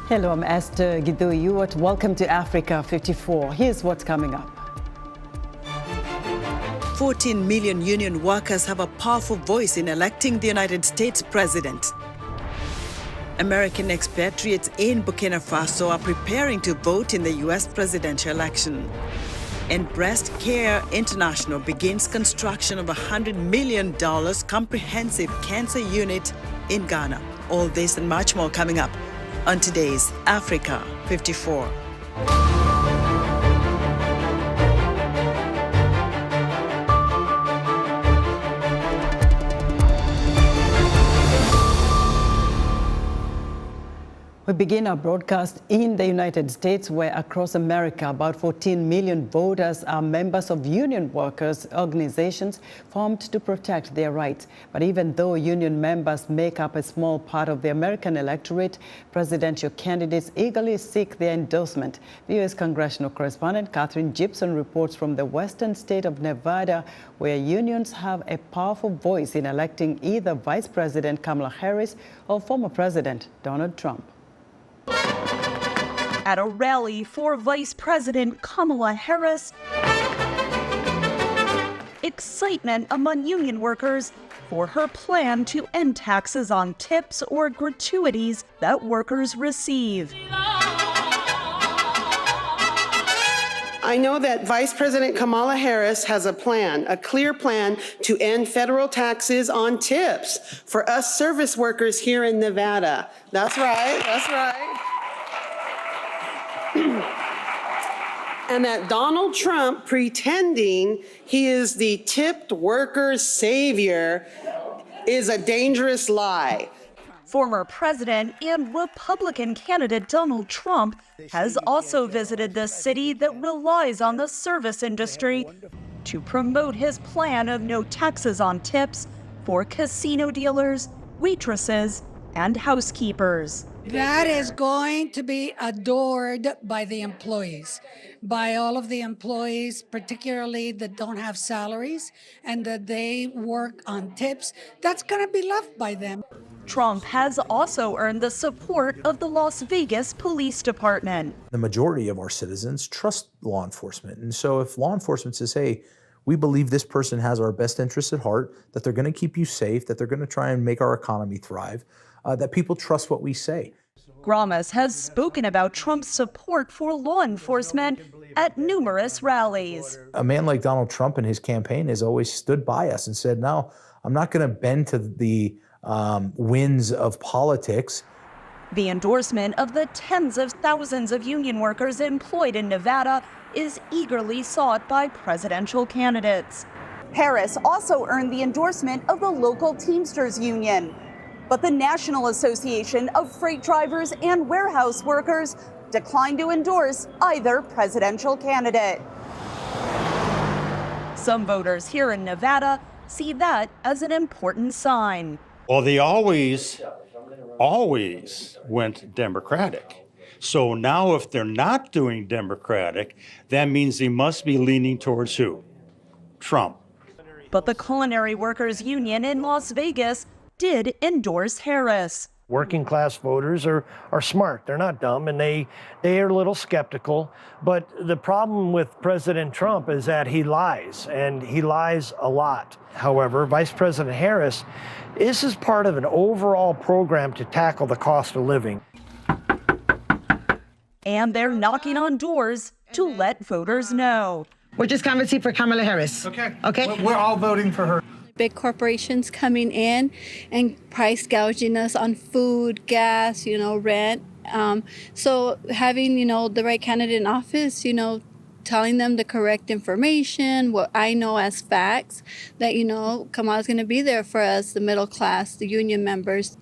Hello, I'm Esther Gidu. Welcome to Africa 54. Here's what's coming up. 14 million union workers have a powerful voice in electing the United States president. American expatriates in Burkina Faso are preparing to vote in the U.S. presidential election. And Breast Care International begins construction of a $100 million comprehensive cancer unit in Ghana. All this and much more coming up on today's Africa 54. We begin our broadcast in the United States, where across America, about 14 million voters are members of union workers' organizations formed to protect their rights. But even though union members make up a small part of the American electorate, presidential candidates eagerly seek their endorsement. U.S. congressional correspondent Catherine Gibson reports from the western state of Nevada, where unions have a powerful voice in electing either Vice President Kamala Harris or former President Donald Trump. At a rally for Vice President Kamala Harris, excitement among union workers for her plan to end taxes on tips or gratuities that workers receive. I know that Vice President Kamala Harris has a plan, a clear plan to end federal taxes on tips for us service workers here in Nevada. That's right, that's right. And that Donald Trump, pretending he is the tipped workers' savior, is a dangerous lie. Former President and Republican candidate Donald Trump has also visited the city that relies on the service industry to promote his plan of no taxes on tips for casino dealers, waitresses, and housekeepers. That is going to be adored by the employees, by all of the employees, particularly that don't have salaries and that they work on tips. That's going to be loved by them. Trump has also earned the support of the Las Vegas Police Department. The majority of our citizens trust law enforcement. And so if law enforcement says, hey, we believe this person has our best interests at heart, that they're going to keep you safe, that they're going to try and make our economy thrive, that people trust what we say. Gramas has spoken about Trump's support for law enforcement at numerous rallies. A man like Donald Trump and his campaign has always stood by us and said, no, I'm not going to bend to the winds of politics. The endorsement of the tens of thousands of union workers employed in Nevada is eagerly sought by presidential candidates. Harris also earned the endorsement of the local Teamsters Union. But the National Association of Freight Drivers and Warehouse Workers declined to endorse either presidential candidate. Some voters here in Nevada see that as an important sign. Well, they always went Democratic. So now if they're not doing Democratic, that means they must be leaning towards who? Trump. But the Culinary Workers Union in Las Vegas did endorse Harris. Working class voters are smart. They're not dumb, and they are a little skeptical. But the problem with President Trump is that he lies, and he lies a lot. However, Vice President Harris, this is part of an overall program to tackle the cost of living. And they're knocking on doors to let voters know. We're just canvassing for Kamala Harris. Okay. We're all voting for her. Big corporations coming in and price gouging us on food, gas, rent. So having, the right candidate in office, telling them the correct information, what I know as facts, that, Kamala's going to be there for us, the middle class, the union members.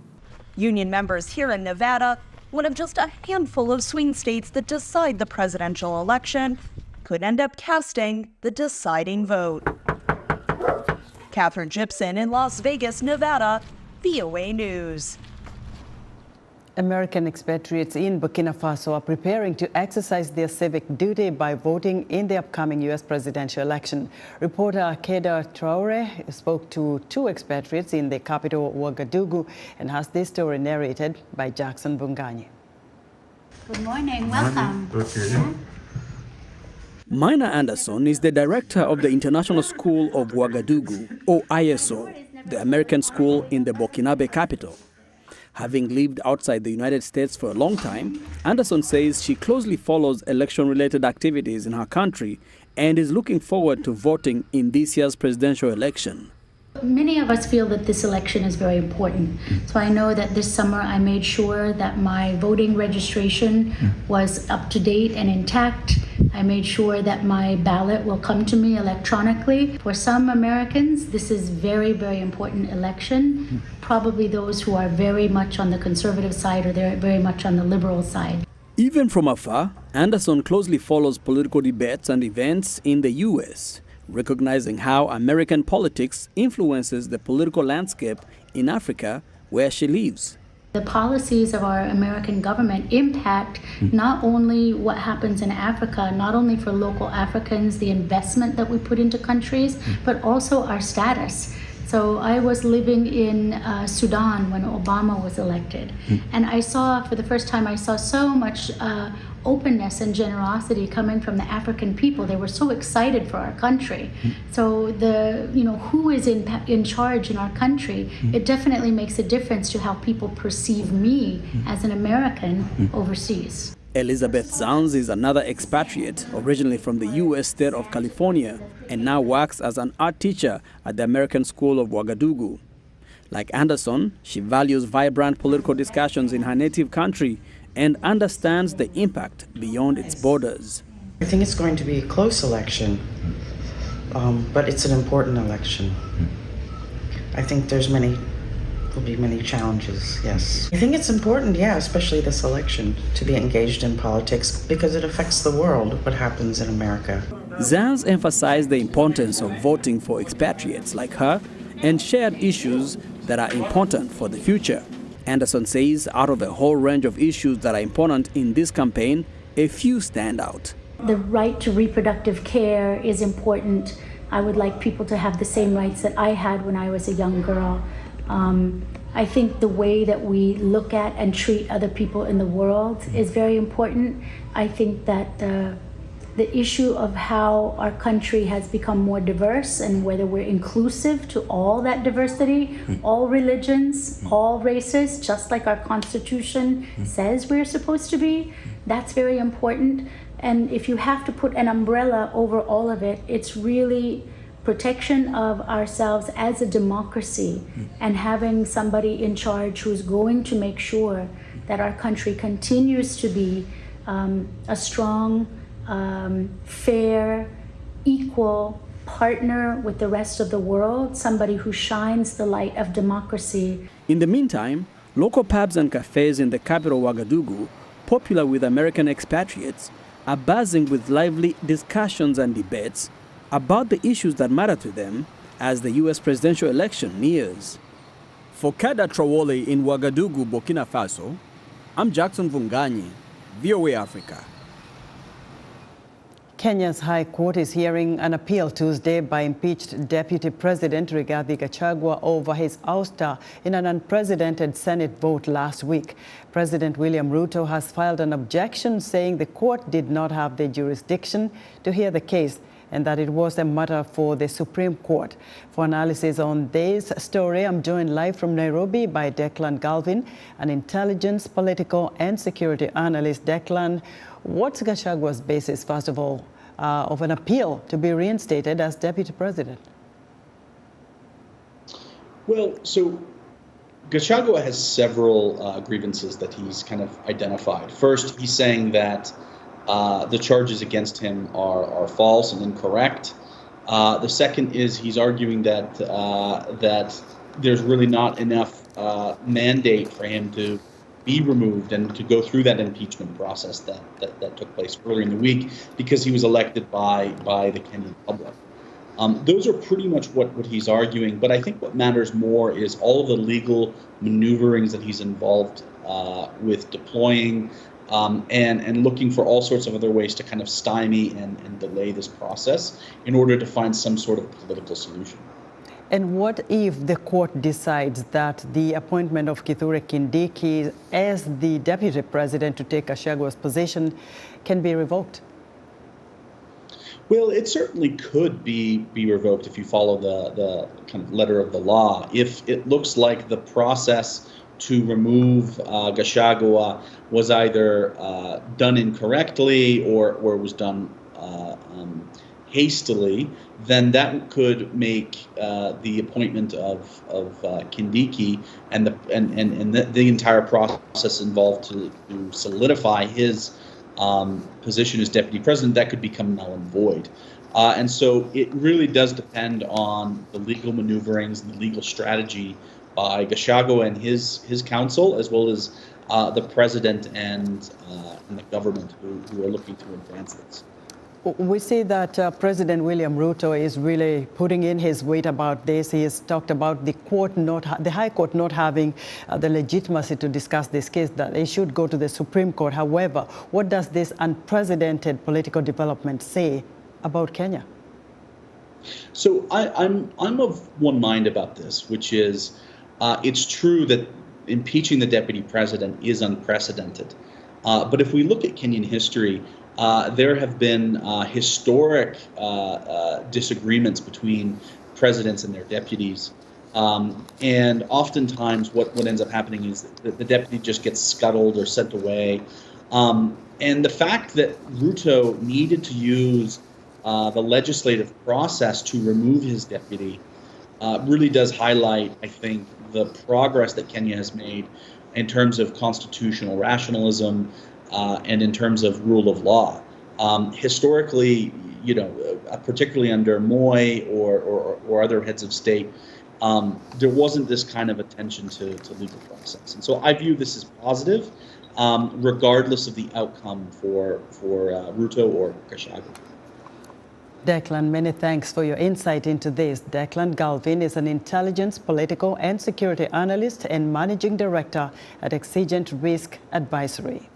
Union members here in Nevada, one of just a handful of swing states that decide the presidential election, could end up casting the deciding vote. Catherine Gibson in Las Vegas, Nevada, VOA News. American expatriates in Burkina Faso are preparing to exercise their civic duty by voting in the upcoming U.S. presidential election. Reporter Keda Traore spoke to two expatriates in the capital, Ouagadougou, and has this story narrated by Jackson Bungani. Good morning. Welcome. Mina Anderson is the director of the International School of Ouagadougou, or ISO, the American school in the Burkinabe capital. Having lived outside the United States for a long time, Anderson says she closely follows election-related activities in her country and is looking forward to voting in this year's presidential election. Many of us feel that this election is very important. So I know that this summer I made sure that my voting registration was up to date and intact. I made sure that my ballot will come to me electronically. For some Americans, this is very, very important election. Probably those who are very much on the conservative side or they're very much on the liberal side. Even from afar, Anderson closely follows political debates and events in the U.S., recognizing how American politics influences the political landscape in Africa where she lives. The policies of our American government impact not only what happens in Africa, not only for local Africans, the investment that we put into countries, but also our status. So I was living in Sudan when Obama was elected, and I saw, for the first time, I saw so much openness and generosity coming from the African people. They were so excited for our country. So who is in charge in our country, it definitely makes a difference to how people perceive me as an American overseas. Elizabeth Zanz is another expatriate, originally from the U.S. state of California, and now works as an art teacher at the American School of Ouagadougou. Like Anderson, she values vibrant political discussions in her native country and understands the impact beyond its borders. I think it's going to be a close election, but it's an important election. I think will be many challenges, yes. I think it's important, especially this election, to be engaged in politics because it affects the world, what happens in America. Zanz emphasized the importance of voting for expatriates like her and shared issues that are important for the future. Anderson says out of a whole range of issues that are important in this campaign, a few stand out. The right to reproductive care is important. I would like people to have the same rights that I had when I was a young girl. I think the way that we look at and treat other people in the world is very important. I think that the issue of how our country has become more diverse and whether we're inclusive to all that diversity, all religions, all races, just like our Constitution says we're supposed to be, that's very important. And if you have to put an umbrella over all of it, it's really protection of ourselves as a democracy and having somebody in charge who's going to make sure that our country continues to be a strong, fair, equal partner with the rest of the world, somebody who shines the light of democracy. In the meantime, local pubs and cafes in the capital Ouagadougou, popular with American expatriates, are buzzing with lively discussions and debates about the issues that matter to them as the U.S. presidential election nears. For Kada Traore in Ouagadougou, Burkina Faso, I'm Jackson Vunganyi, VOA Africa. Kenya's High Court is hearing an appeal Tuesday by impeached Deputy President Rigathi Gachagua over his ouster in an unprecedented Senate vote last week. President William Ruto has filed an objection saying the court did not have the jurisdiction to hear the case and that it was a matter for the Supreme Court. For analysis on this story, I'm joined live from Nairobi by Declan Galvin, an intelligence, political and security analyst. Declan, what's Gachagua's basis, first of all, of an appeal to be reinstated as deputy president? Well, so Gachagua has several grievances that he's kind of identified. First, he's saying that the charges against him are false and incorrect. The second is he's arguing that that there's really not enough mandate for him to be removed and to go through that impeachment process that took place earlier in the week because he was elected by the Kenyan public. Those are pretty much what he's arguing, but I think what matters more is all of the legal maneuverings that he's involved with deploying and looking for all sorts of other ways to kind of stymie and delay this process in order to find some sort of political solution. And what if the court decides that the appointment of Kithure Kindiki as the deputy president to take Gachagwa's position can be revoked? Well, it certainly could be revoked if you follow the kind of letter of the law. If it looks like the process to remove Gachagua was either done incorrectly or was done hastily, then that could make the appointment of Kindiki and the entire process involved to solidify his position as deputy president, that could become null and void. And so it really does depend on the legal maneuverings, the legal strategy by Gachagua and his council, as well as the president and the government who are looking to advance this. We see that President William Ruto is really putting in his weight about this. He has talked about the High Court not having the legitimacy to discuss this case, that it should go to the Supreme Court. However, what does this unprecedented political development say about Kenya? So I'm of one mind about this, which is it's true that impeaching the deputy president is unprecedented. But if we look at Kenyan history, there have been historic disagreements between presidents and their deputies. And oftentimes what ends up happening is that the deputy just gets scuttled or sent away. And the fact that Ruto needed to use the legislative process to remove his deputy really does highlight, I think, the progress that Kenya has made in terms of constitutional rationalism, and in terms of rule of law. Historically, particularly under Moi or other heads of state, there wasn't this kind of attention to legal process. And so I view this as positive, regardless of the outcome for Ruto or Gachagua. Declan, many thanks for your insight into this. Declan Galvin is an intelligence, political and security analyst and managing director at Exigent Risk Advisory.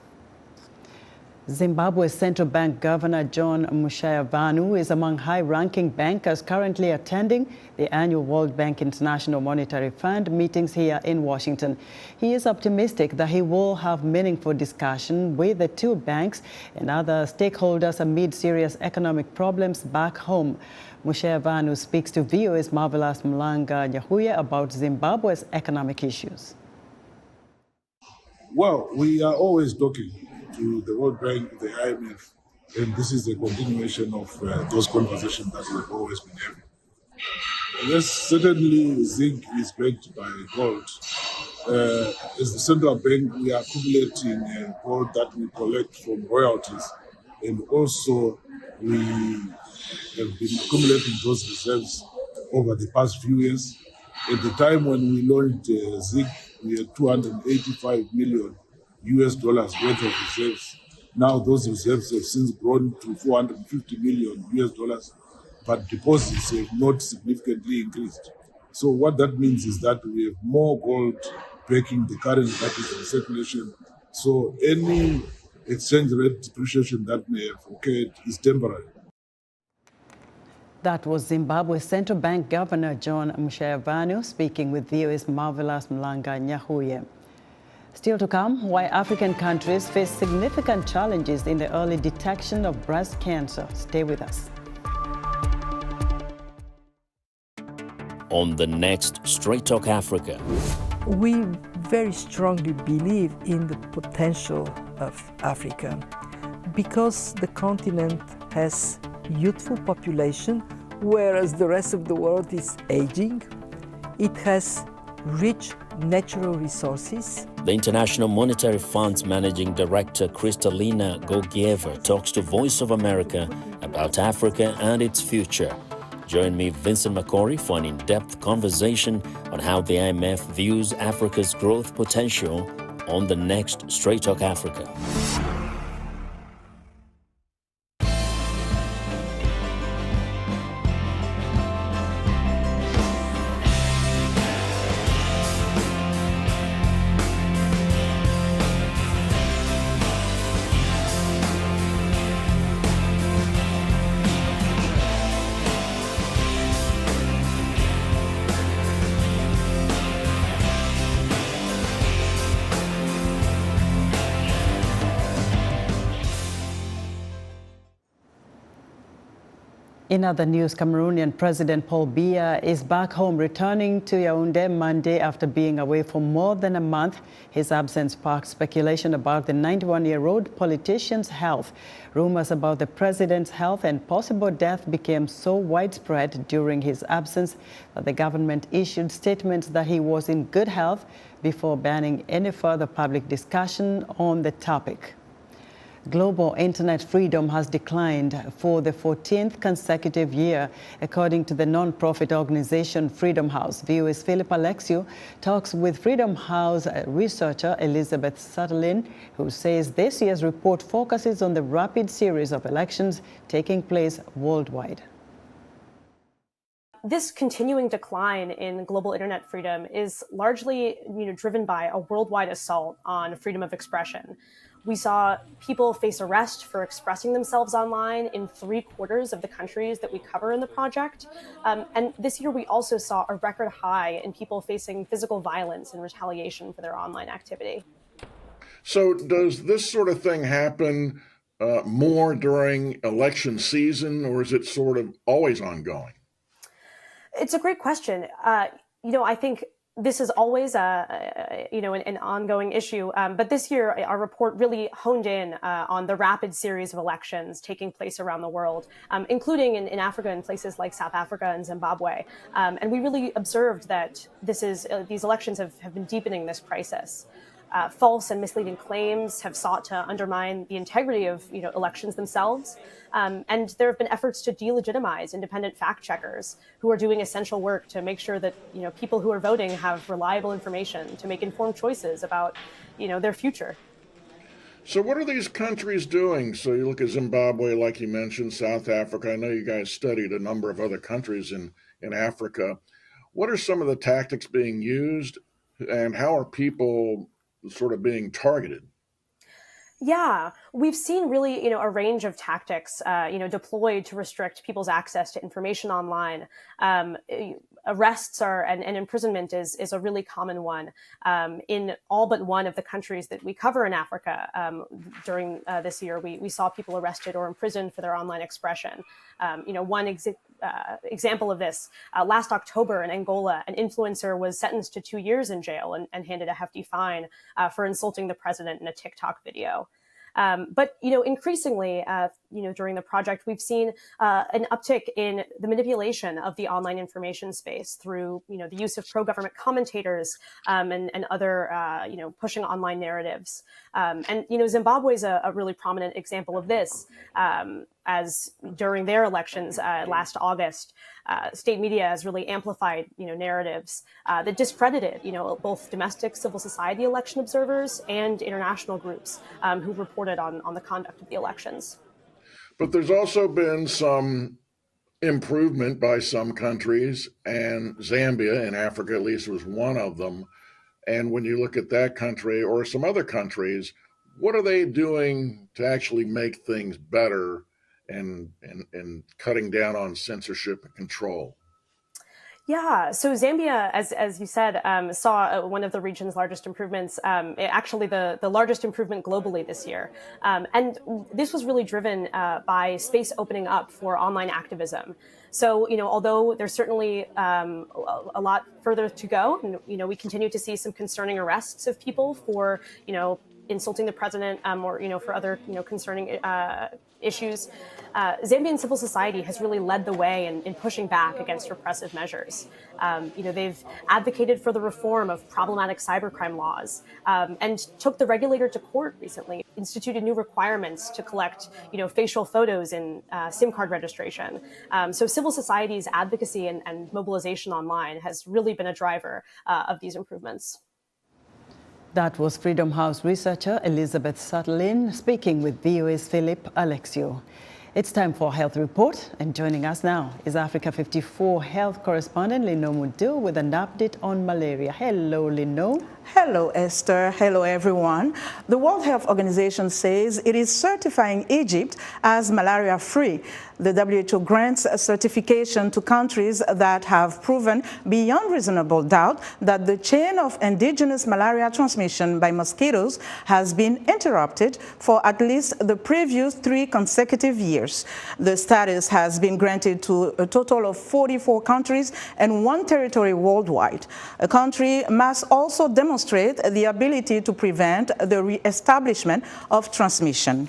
Zimbabwe's central bank governor John Mushayavanu is among high-ranking bankers currently attending the annual World Bank International Monetary Fund meetings here in Washington. He is optimistic that he will have meaningful discussion with the two banks and other stakeholders amid serious economic problems back home. Mushayavanu speaks to VOA's Marvelous Mlanga Nyahuye about Zimbabwe's economic issues. Well, we are always talking to the World Bank, the IMF, and this is a continuation of those conversations that we've always been having. Yes, certainly zinc is backed by gold. As the central bank, we are accumulating gold that we collect from royalties, and also we have been accumulating those reserves over the past few years. At the time when we launched zinc, we had $285 million worth of reserves. Now those reserves have since grown to $450 million, but deposits have not significantly increased. So what that means is that we have more gold backing the currency that is in circulation. So any exchange rate depreciation that may have occurred is temporary. That was Zimbabwe's central bank governor John Mushayavanu speaking with VOA's Marvelous Mlanga Nyahuye. Still to come, why African countries face significant challenges in the early detection of breast cancer. Stay with us. On the next Straight Talk Africa. We very strongly believe in the potential of Africa because the continent has youthful population, whereas the rest of the world is aging. It has rich natural resources. The International Monetary Fund's Managing Director Kristalina Georgieva talks to Voice of America about Africa and its future. Join me, Vincent McCory, for an in-depth conversation on how the IMF views Africa's growth potential on the next Straight Talk Africa. In other news, Cameroonian President Paul Biya is back home, returning to Yaoundé Monday after being away for more than a month. His absence sparked speculation about the 91-year-old politician's health. Rumors about the president's health and possible death became so widespread during his absence that the government issued statements that he was in good health before banning any further public discussion on the topic. Global internet freedom has declined for the 14th consecutive year, according to the non-profit organization Freedom House. VOA's Philip Alexiou talks with Freedom House researcher Elizabeth Sutherland, who says this year's report focuses on the rapid series of elections taking place worldwide. This continuing decline in global internet freedom is largely driven by a worldwide assault on freedom of expression. We saw people face arrest for expressing themselves online in 3/4 of the countries that we cover in the project. And this year we also saw a record high in people facing physical violence and retaliation for their online activity. So does this sort of thing happen more during election season, or is it sort of always ongoing? It's a great question. I think this is always an ongoing issue, but this year our report really honed in on the rapid series of elections taking place around the world, including in Africa and places like South Africa and Zimbabwe. And we really observed that these elections have been deepening this crisis. False and misleading claims have sought to undermine the integrity of elections themselves. And there have been efforts to delegitimize independent fact checkers who are doing essential work to make sure that people who are voting have reliable information to make informed choices about their future. So what are these countries doing? So you look at Zimbabwe, like you mentioned, South Africa. I know you guys studied a number of other countries in Africa. What are some of the tactics being used, and how are people sort of being targeted? Yeah, we've seen really, a range of tactics, deployed to restrict people's access to information online. Arrests and imprisonment is a really common one. In all but one of the countries that we cover in Africa during this year, we saw people arrested or imprisoned for their online expression. One example of this, last October in Angola, an influencer was sentenced to 2 years in jail and handed a hefty fine for insulting the president in a TikTok video. But increasingly, during the project, we've seen an uptick in the manipulation of the online information space through, the use of pro-government commentators and other, pushing online narratives. And Zimbabwe is a really prominent example of this, as during their elections last August, state media has really amplified, narratives that discredited, both domestic civil society election observers and international groups who reported on the conduct of the elections. But there's also been some improvement by some countries, and Zambia in Africa at least was one of them. And when you look at that country or some other countries, what are they doing to actually make things better and cutting down on censorship and control? Yeah, so Zambia, as you said, saw one of the region's largest improvements, actually the largest improvement globally this year. And this was really driven by space opening up for online activism. So, although there's certainly a lot further to go, and, we continue to see some concerning arrests of people for, insulting the president or, for other, concerning issues. Zambian civil society has really led the way in pushing back against repressive measures. They've advocated for the reform of problematic cybercrime laws and took the regulator to court recently, instituted new requirements to collect, facial photos in SIM card registration. So civil society's advocacy and mobilization online has really been a driver of these improvements. That was Freedom House researcher Elizabeth Sutherland speaking with VOA's Philip Alexiou. It's time for Health Report, and joining us now is Africa 54 health correspondent Lino Mudu with an update on malaria. Hello, Lino. Hello, Esther. Hello, everyone. The World Health Organization says it is certifying Egypt as malaria-free. The WHO grants a certification to countries that have proven beyond reasonable doubt that the chain of indigenous malaria transmission by mosquitoes has been interrupted for at least the previous 3 consecutive years. years. The status has been granted to a total of 44 countries and 1 territory worldwide. A country must also demonstrate the ability to prevent the re-establishment of transmission.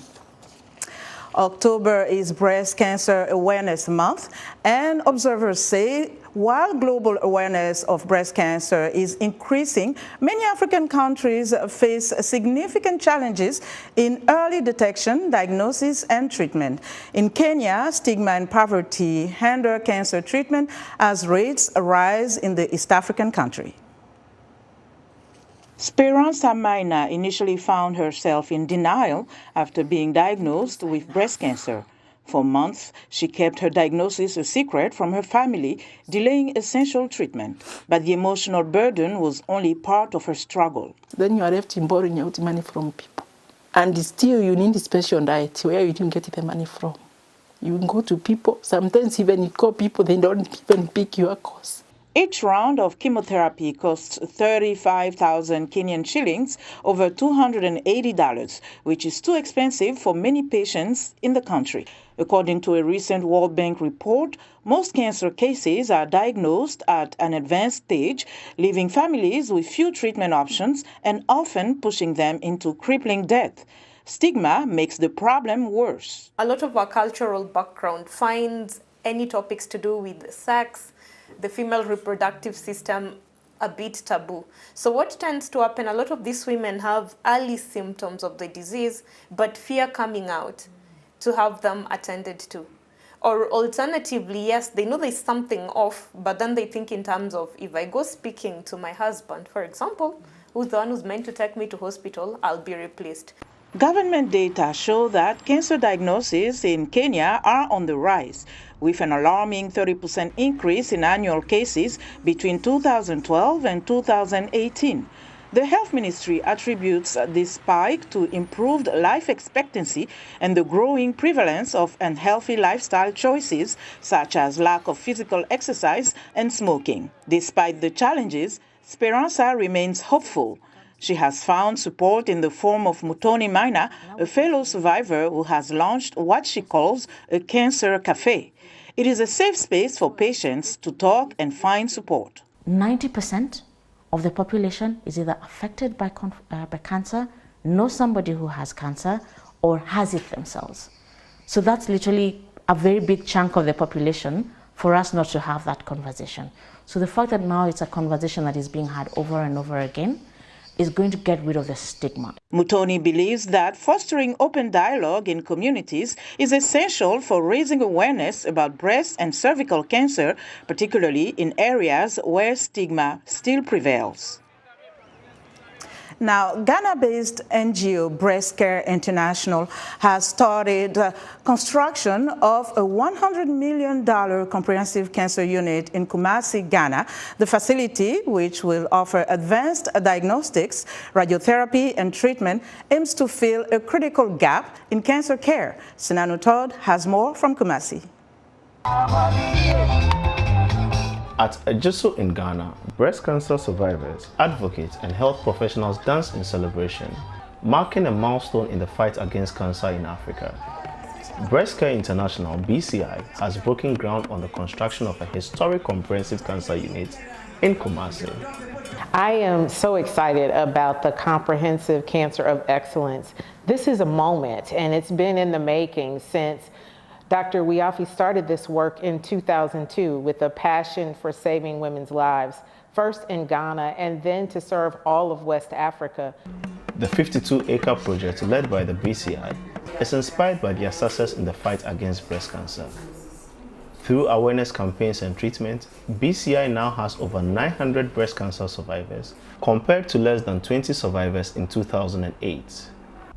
October is Breast Cancer Awareness Month, and observers say while global awareness of breast cancer is increasing, many African countries face significant challenges in early detection, diagnosis, and treatment. In Kenya, stigma and poverty hinder cancer treatment as rates rise in the East African country. Speranza Maina initially found herself in denial after being diagnosed with breast cancer. For months, she kept her diagnosis a secret from her family, delaying essential treatment. But the emotional burden was only part of her struggle. Then you are left in borrowing out money from people. And still you need special diet where you didn't get the money from. You go to people, sometimes even you call people, they don't even pick your course. Each round of chemotherapy costs 35,000 Kenyan shillings, over $280, which is too expensive for many patients in the country. According to a recent World Bank report, most cancer cases are diagnosed at an advanced stage, leaving families with few treatment options and often pushing them into crippling death. Stigma makes the problem worse. A lot of our cultural background finds any topics to do with sex, the female reproductive system, a bit taboo. So what tends to happen, a lot of these women have early symptoms of the disease, but fear coming out to have them attended to. Or alternatively, yes, they know there's something off, but then they think in terms of, if I go speaking to my husband, for example, who's the one who's meant to take me to hospital, I'll be replaced. Government data show that cancer diagnoses in Kenya are on the rise, with an alarming 30% increase in annual cases between 2012 and 2018. The Health Ministry attributes this spike to improved life expectancy and the growing prevalence of unhealthy lifestyle choices, such as lack of physical exercise and smoking. Despite the challenges, Speranza remains hopeful. She has found support in the form of Mutoni Maina, a fellow survivor who has launched what she calls a cancer cafe. It is a safe space for patients to talk and find support. 90% of the population is either affected by cancer, knows somebody who has cancer, or has it themselves. So that's literally a very big chunk of the population for us not to have that conversation. So the fact that now it's a conversation that is being had over and over again is going to get rid of the stigma. Mutoni believes that fostering open dialogue in communities is essential for raising awareness about breast and cervical cancer, particularly in areas where stigma still prevails. Now, Ghana-based NGO Breast Care International has started construction of a $100 million comprehensive cancer unit in Kumasi, Ghana. The facility, which will offer advanced diagnostics, radiotherapy, and treatment, aims to fill a critical gap in cancer care. Sinanu Todd has more from Kumasi. At Ejisu in Ghana, breast cancer survivors, advocates, and health professionals dance in celebration, marking a milestone in the fight against cancer in Africa. Breast Care International, BCI, has broken ground on the construction of a historic comprehensive cancer unit in Kumasi. I am so excited about the Comprehensive Cancer of Excellence. This is a moment, and it's been in the making since Dr. Wiafi started this work in 2002 with a passion for saving women's lives, first in Ghana and then to serve all of West Africa. The 52-acre project led by the BCI is inspired by their success in the fight against breast cancer. Through awareness campaigns and treatment, BCI now has over 900 breast cancer survivors, compared to less than 20 survivors in 2008.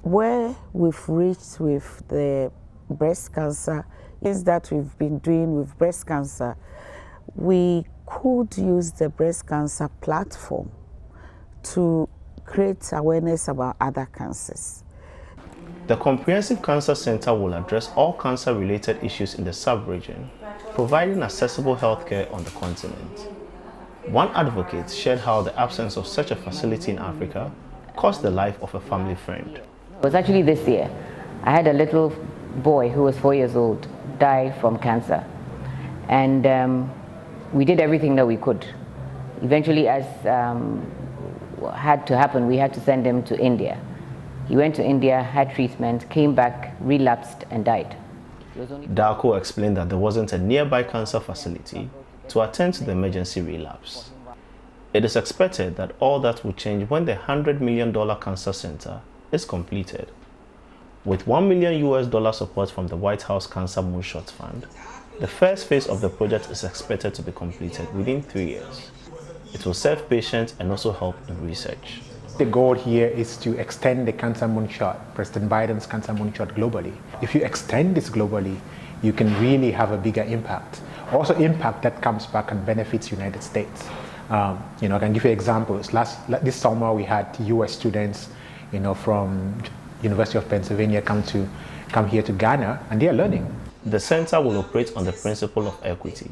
Where we've reached with the breast cancer is that we've been doing with breast cancer, we could use the breast cancer platform to create awareness about other cancers. The Comprehensive Cancer Center will address all cancer-related issues in the sub-region, providing accessible healthcare on the continent. One advocate shared how the absence of such a facility in Africa cost the life of a family friend. It was actually this year. I had a little boy who was 4 years old die from cancer. And we did everything that we could. Eventually, as had to happen, we had to send him to India. He went to India, had treatment, came back, relapsed, and died. Darko explained that there wasn't a nearby cancer facility to attend to the emergency relapse. It is expected that all that will change when the $100 million cancer center is completed. With $1 million support from the White House Cancer Moonshot Fund, the first phase of the project is expected to be completed within 3 years. It will serve patients and also help in research. The goal here is to extend the cancer moonshot, President Biden's cancer moonshot, globally. If you extend this globally, you can really have a bigger impact. Also impact that comes back and benefits United States. I can give you examples. This summer we had US students, from University of Pennsylvania come here to Ghana, and they are learning. The center will operate on the principle of equity,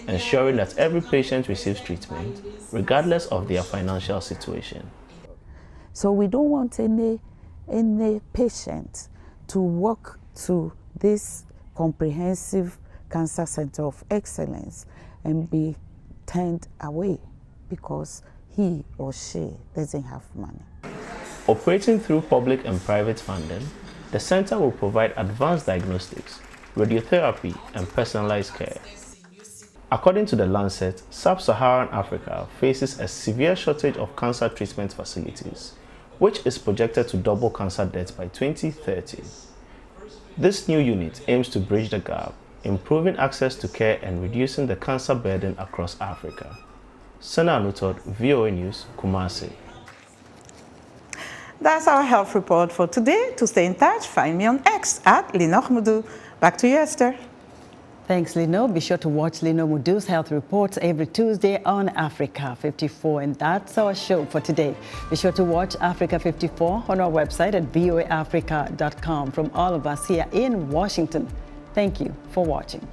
ensuring that every patient receives treatment, regardless of their financial situation. So we don't want any patient to walk to this comprehensive cancer center of excellence and be turned away because he or she doesn't have money. Operating through public and private funding, the center will provide advanced diagnostics, radiotherapy, and personalized care. According to The Lancet, Sub-Saharan Africa faces a severe shortage of cancer treatment facilities, which is projected to double cancer deaths by 2030. This new unit aims to bridge the gap, improving access to care and reducing the cancer burden across Africa. Sana Anutod, VOA News, Kumasi. That's our health report for today. To stay in touch, find me on X @Linoch Back to you, Esther. Thanks, Lino. Be sure to watch Lino Mudu's health reports every Tuesday on Africa 54. And that's our show for today. Be sure to watch Africa 54 on our website at voaafrica.com. From all of us here in Washington, thank you for watching.